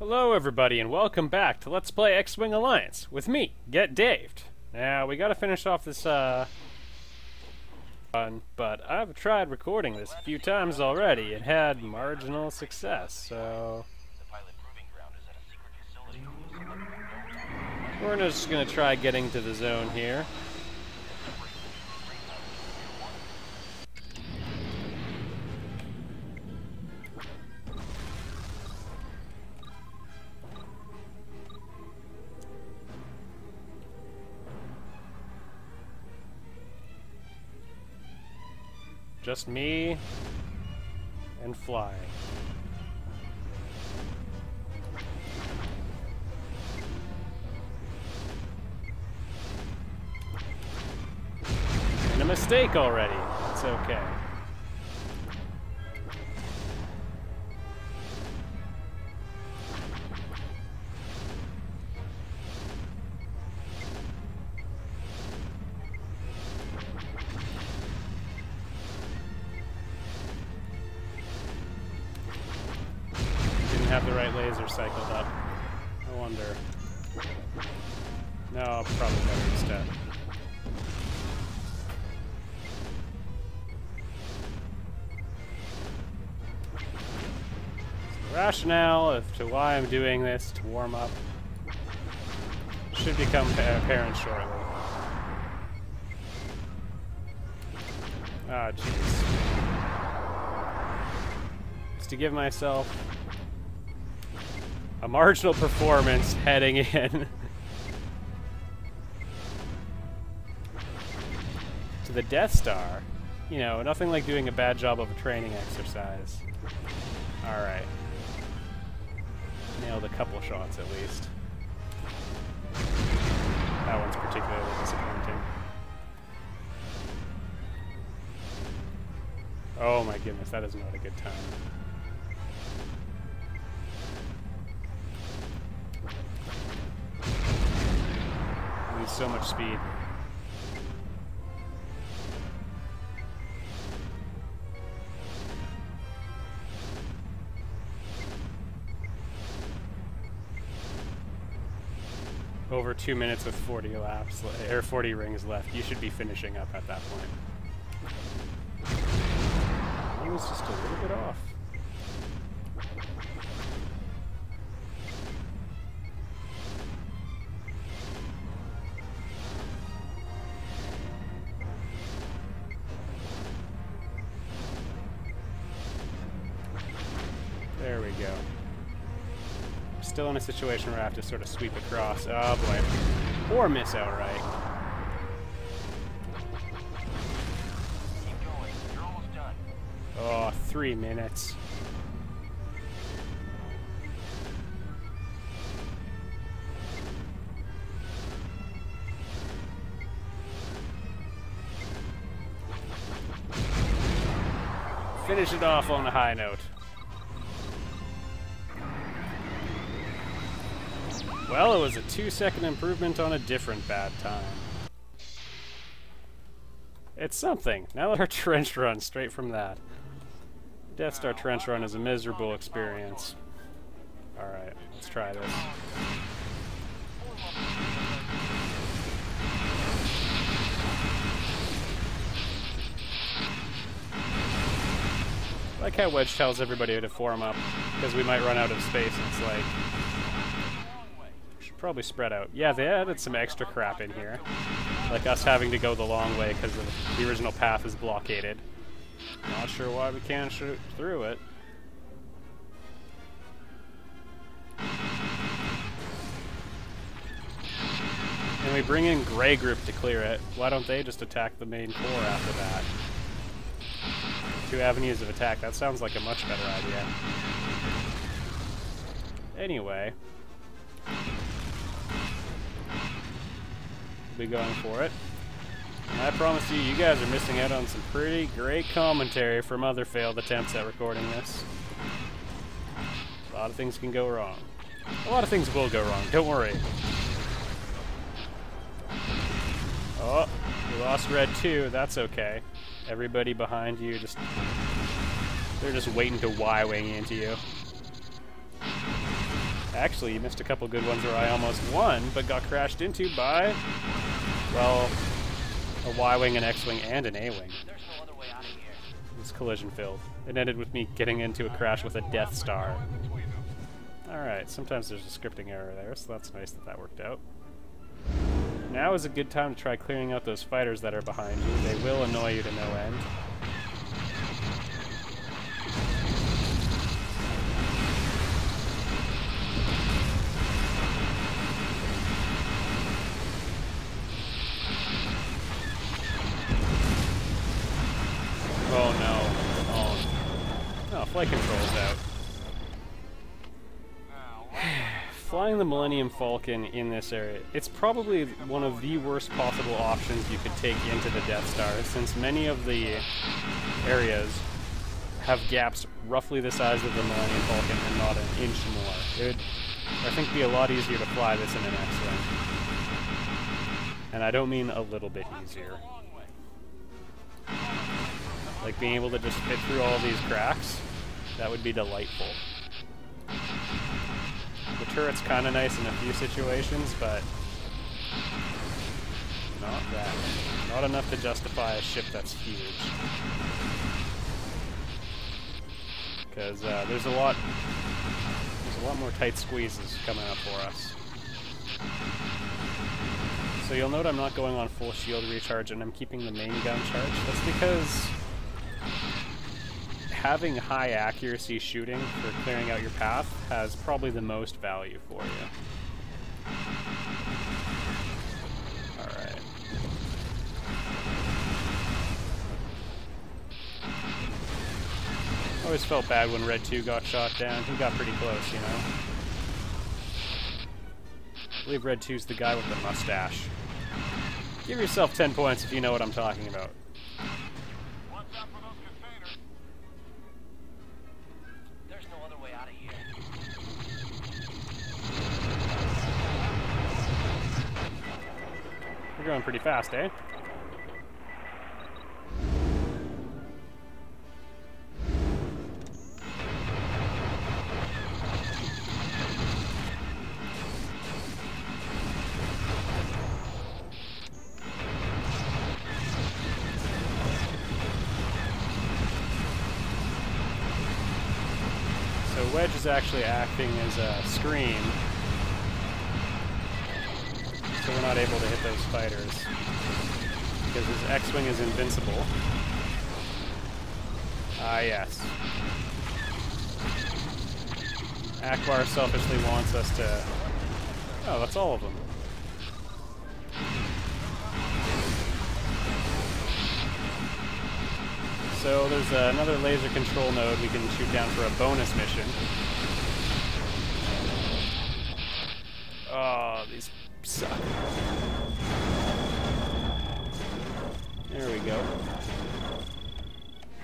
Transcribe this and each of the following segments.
Hello everybody and welcome back to Let's Play X-Wing Alliance with me, Get Daved. Now we gotta finish off this run, but I've tried recording this a few times already and had marginal success, so we're just gonna try getting to the zone here. Just me and flying. And a mistake already. It's okay. Have the right laser cycled up. I wonder. No, probably better instead. So the rationale as to why I'm doing this to warm up should become apparent shortly. Ah, jeez. Just to give myself a marginal performance heading in to the Death Star. You know, nothing like doing a bad job of a training exercise. Alright. Nailed a couple shots at least. That one's particularly disappointing. Oh my goodness, that is not a good time. So much speed. Over 2 minutes with 40 laps, or 40 rings left. You should be finishing up at that point. I was just a little bit off. There we go. Still in a situation where I have to sort of sweep across. Oh boy. Or miss outright. Keep going. You're almost done. Oh, 3 minutes. Finish it off on a high note. Well, it was a 2-second improvement on a different bad time. It's something. Now our trench run straight from that. Death Star trench run is a miserable experience. Alright, let's try this. I like how Wedge tells everybody to form up, because we might run out of space, and it's like, probably spread out. Yeah, they added some extra crap in here. Like us having to go the long way because the original path is blockaded. Not sure why we can't shoot through it. And we bring in Grey Group to clear it. Why don't they just attack the main core after that? 2 avenues of attack. That sounds like a much better idea. Anyway. Be going for it. And I promise you, you guys are missing out on some pretty great commentary from other failed attempts at recording this. A lot of things can go wrong. A lot of things will go wrong, don't worry. Oh, we lost Red 2, that's okay. Everybody behind you they're just waiting to Y-wing into you. Actually, you missed a couple good ones where I almost won, but got crashed into by, well, a Y-wing, an X-wing, and an A-wing. It was collision-filled. It ended with me getting into a crash with a Death Star. Alright, sometimes there's a scripting error there, so that's nice that that worked out. Now is a good time to try clearing out those fighters that are behind you. They will annoy you to no end. Oh no. Oh. Oh, flight control's out. Flying the Millennium Falcon in this area, it's probably one of the worst possible options you could take into the Death Star, since many of the areas have gaps roughly the size of the Millennium Falcon and not an inch more. It would, I think, be a lot easier to fly this in an X-wing. And I don't mean a little bit easier. Like being able to just fit through all these cracks, that would be delightful. The turret's kind of nice in a few situations, but not that. Not enough to justify a ship that's huge. Because there's a lot more tight squeezes coming up for us. So you'll note I'm not going on full shield recharge and I'm keeping the main gun charged. That's because having high accuracy shooting for clearing out your path has probably the most value for you. Alright. Always felt bad when Red 2 got shot down. He got pretty close, you know? I believe Red 2's the guy with the mustache. Give yourself 10 points if you know what I'm talking about. We're going pretty fast, eh? So Wedge is actually acting as a screen, so we're not able to hit those fighters, because his X-wing is invincible. Ah, yes. Akbar selfishly wants us to... Oh, that's all of them. So there's another laser control node we can shoot down for a bonus mission. Oh, these suck. There we go.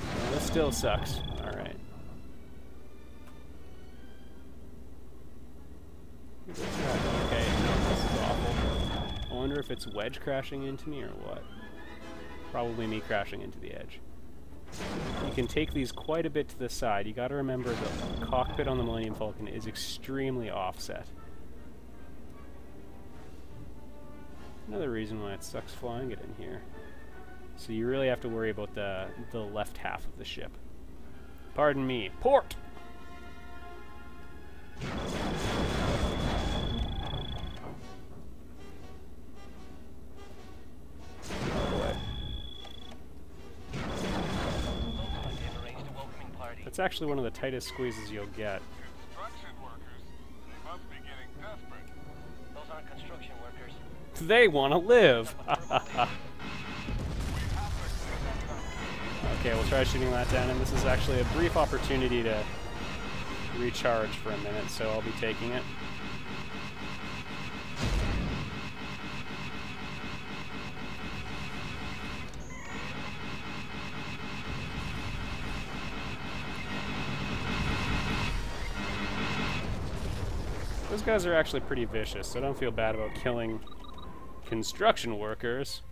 Well, this still sucks. Alright. Okay, no, this is awful. I wonder if it's Wedge crashing into me or what. Probably me crashing into the edge. You can take these quite a bit to the side. You gotta remember the cockpit on the Millennium Falcon is extremely offset. Another reason why it sucks flying it in here. So you really have to worry about the left half of the ship. Pardon me. Port! It's actually one of the tightest squeezes you'll get. Construction workers, they must be getting desperate. Those aren't construction workers. They want to live! Okay, we'll try shooting that down, and this is actually a brief opportunity to recharge for a minute, so I'll be taking it. Those guys are actually pretty vicious, so don't feel bad about killing construction workers.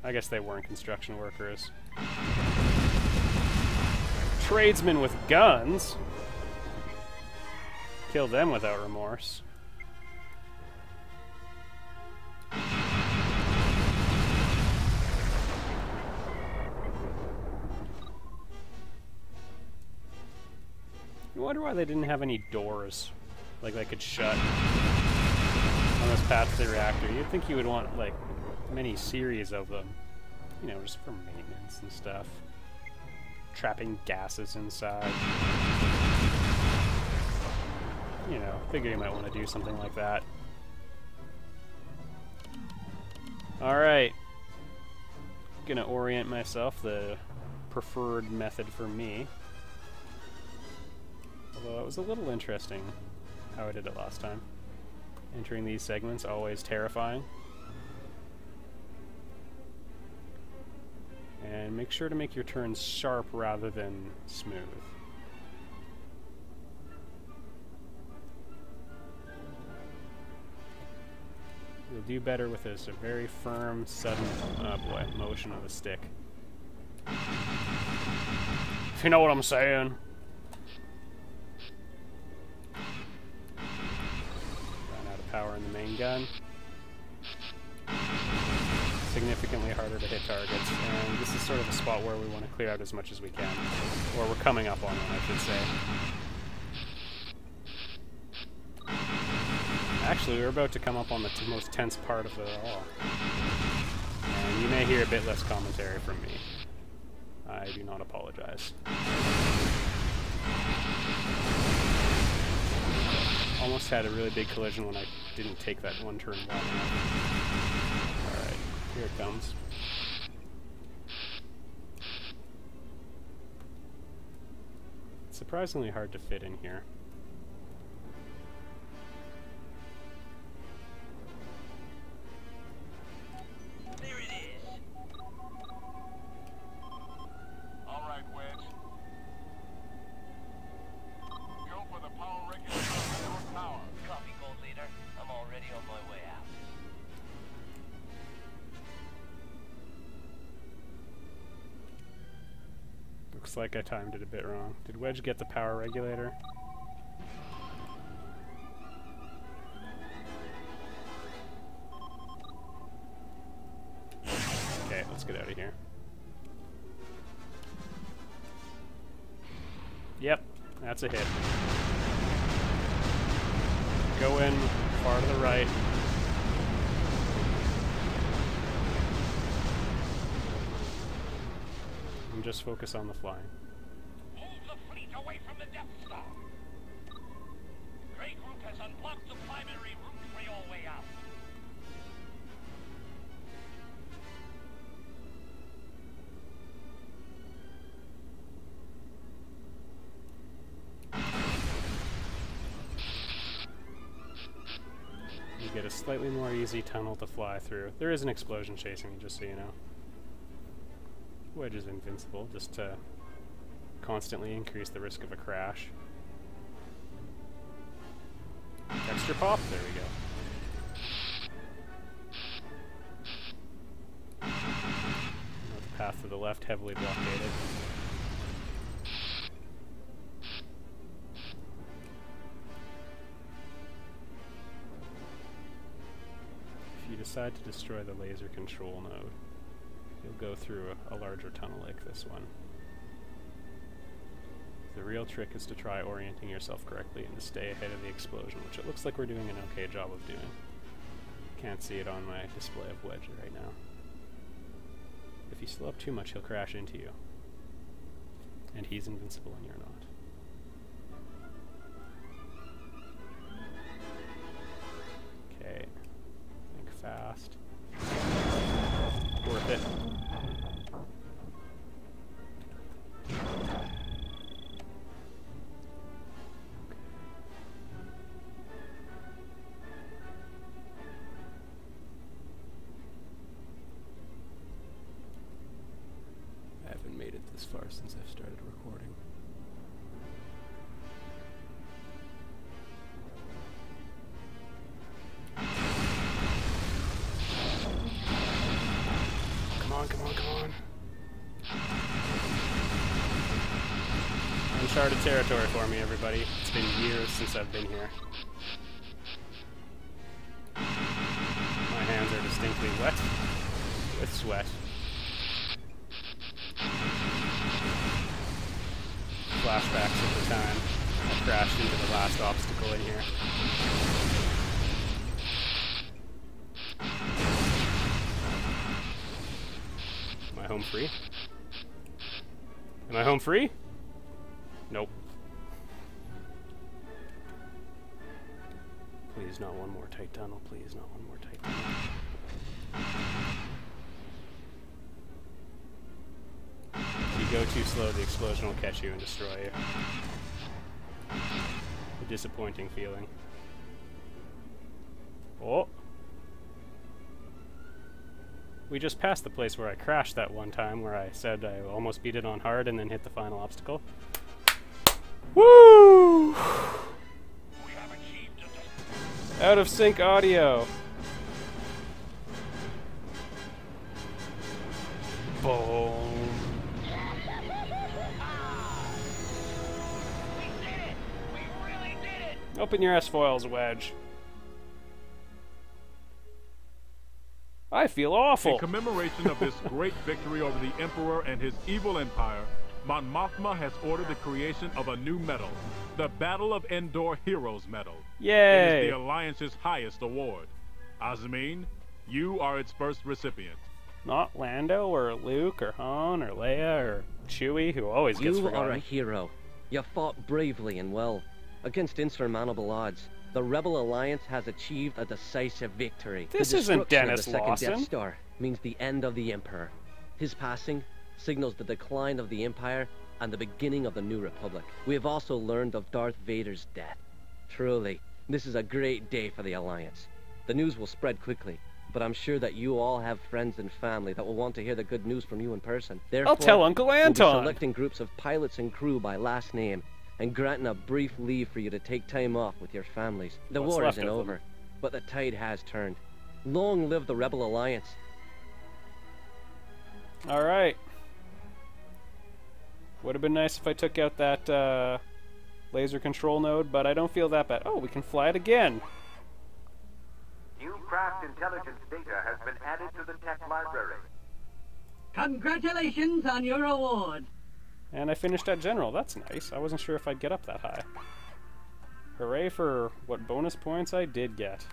I guess they weren't construction workers. Tradesmen with guns. Kill them without remorse. I wonder why they didn't have any doors, like they could shut on this path to the reactor. You'd think you would want, like, many series of them. You know, just for maintenance and stuff. Trapping gases inside. You know, figure you might want to do something like that. Alright. Gonna orient myself the preferred method for me. Although it was a little interesting how I did it last time. Entering these segments, always terrifying. And make sure to make your turns sharp rather than smooth. You'll do better with this, a very firm, sudden, oh boy, motion of the stick. If you know what I'm saying. Ran out of power in the main gun. Significantly harder to hit targets, and this is sort of a spot where we want to clear out as much as we can. Or we're coming up on one, I should say. Actually, we're about to come up on the most tense part of it all. And you may hear a bit less commentary from me. I do not apologize. Almost had a really big collision when I didn't take that one turn long enough. Alright, here it comes. It's surprisingly hard to fit in here. Looks like I timed it a bit wrong. Did Wedge get the power regulator? Okay, let's get out of here. Yep, that's a hit. Go in, far to the right. And just focus on the flying. Move the fleet away from the Death Star. Grey Group has unblocked the primary route for your way out. You get a slightly more easy tunnel to fly through. There is an explosion chasing you, just so you know. Wedge is invincible, just to constantly increase the risk of a crash. Extra pop, there we go. The path to the left, heavily blockaded. If you decide to destroy the laser control node, you'll go through a larger tunnel like this one. The real trick is to try orienting yourself correctly and to stay ahead of the explosion, which it looks like we're doing an okay job of doing. Can't see it on my display of Wedge right now. If you slow up too much, he'll crash into you. And he's invincible and you're not. Okay. Think fast. Worth it. I haven't made it this far since I've started recording. Come on. uncharted territory for me, everybody. It's been years since I've been here. My hands are distinctly wet with sweat. Flashbacks of the time I crashed into the last obstacle in here. Am I home free? Am I home free? Nope. Please, not one more tight tunnel. Please, not one more tight tunnel. If you go too slow, the explosion will catch you and destroy you. A disappointing feeling. Oh! We just passed the place where I crashed that one time, where I said I almost beat it on hard and then hit the final obstacle. Woo! We have achieved a Out of sync audio. Boom. We did it! We really did it! Open your S-foils, Wedge. I feel awful. In commemoration of this great victory over the Emperor and his evil empire, Mon Mothma has ordered the creation of a new medal, the Battle of Endor Heroes Medal. It Yay! is the Alliance's highest award. Asmin, you are its first recipient. Not Lando or Luke or Han or Leia or Chewie, who always gets You are a forgotten. hero. You fought bravely and well. Against insurmountable odds, the Rebel Alliance has achieved a decisive victory. This the isn't destruction Dennis of the second Lawson. Death Star means the end of the Emperor. His passing signals the decline of the Empire and the beginning of the New Republic. We have also learned of Darth Vader's death. Truly, this is a great day for the Alliance. The news will spread quickly, but I'm sure that you all have friends and family that will want to hear the good news from you in person. Therefore, I'll tell Uncle we'll be Anton. selecting groups of pilots and crew by last name and granting a brief leave for you to take time off with your families. The What's war left isn't of them? over, but the tide has turned. Long live the Rebel Alliance. Alright. Would have been nice if I took out that laser control node, but I don't feel that bad. Oh, we can fly it again. New craft intelligence data has been added to the tech library. Congratulations on your award. And I finished at General. That's nice. I wasn't sure if I'd get up that high. Hooray for what bonus points I did get.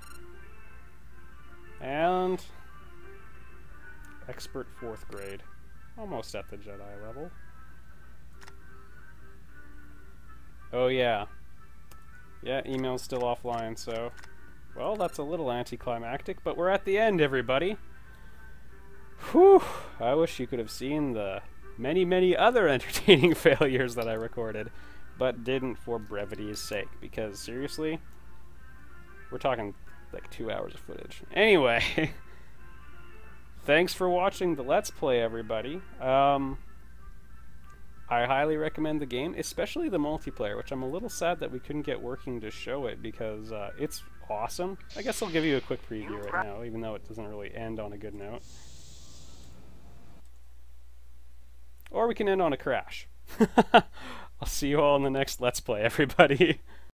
And expert 4th grade. Almost at the Jedi level. Oh yeah. Yeah, email's still offline, so... Well, that's a little anticlimactic, but we're at the end, everybody. Whew! I wish you could have seen the many, many other entertaining failures that I recorded, but didn't for brevity's sake, because seriously, we're talking like 2 hours of footage. Anyway, thanks for watching the Let's Play, everybody. I highly recommend the game, especially the multiplayer, which I'm a little sad that we couldn't get working to show it, because it's awesome. I guess I'll give you a quick preview right now, even though it doesn't really end on a good note. Or we can end on a crash. I'll see you all in the next Let's Play, everybody.